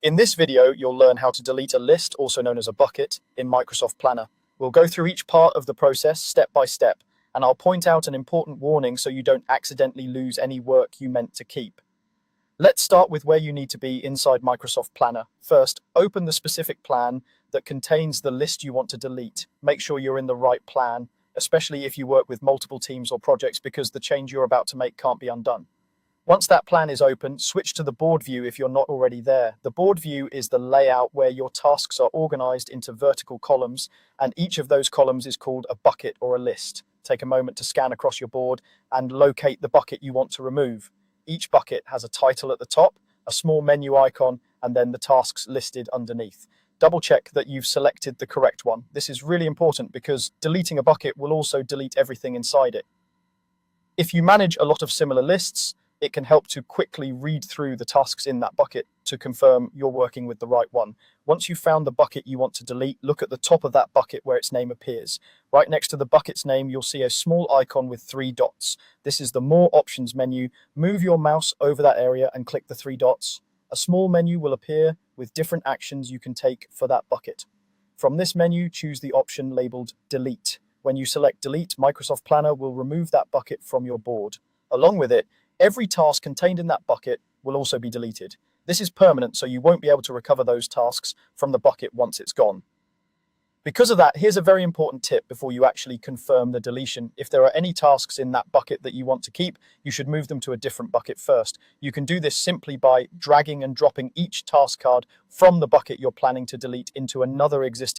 In this video, you'll learn how to delete a list, also known as a bucket, in Microsoft Planner. We'll go through each part of the process step by step, and I'll point out an important warning so you don't accidentally lose any work you meant to keep. Let's start with where you need to be inside Microsoft Planner. First, open the specific plan that contains the list you want to delete. Make sure you're in the right plan, especially if you work with multiple teams or projects, because the change you're about to make can't be undone. Once that plan is open, switch to the board view if you're not already there. The board view is the layout where your tasks are organized into vertical columns, and each of those columns is called a bucket or a list. Take a moment to scan across your board and locate the bucket you want to remove. Each bucket has a title at the top, a small menu icon, and then the tasks listed underneath. Double check that you've selected the correct one. This is really important because deleting a bucket will also delete everything inside it. If you manage a lot of similar lists, it can help to quickly read through the tasks in that bucket to confirm you're working with the right one. Once you've found the bucket you want to delete, look at the top of that bucket where its name appears. Right next to the bucket's name, you'll see a small icon with 3 dots. This is the More Options menu. Move your mouse over that area and click the 3 dots. A small menu will appear with different actions you can take for that bucket. From this menu, choose the option labeled Delete. When you select Delete, Microsoft Planner will remove that bucket from your board. Along with it, every task contained in that bucket will also be deleted. This is permanent, so you won't be able to recover those tasks from the bucket once it's gone. Because of that, here's a very important tip before you actually confirm the deletion. If there are any tasks in that bucket that you want to keep, you should move them to a different bucket first. You can do this simply by dragging and dropping each task card from the bucket you're planning to delete into another existing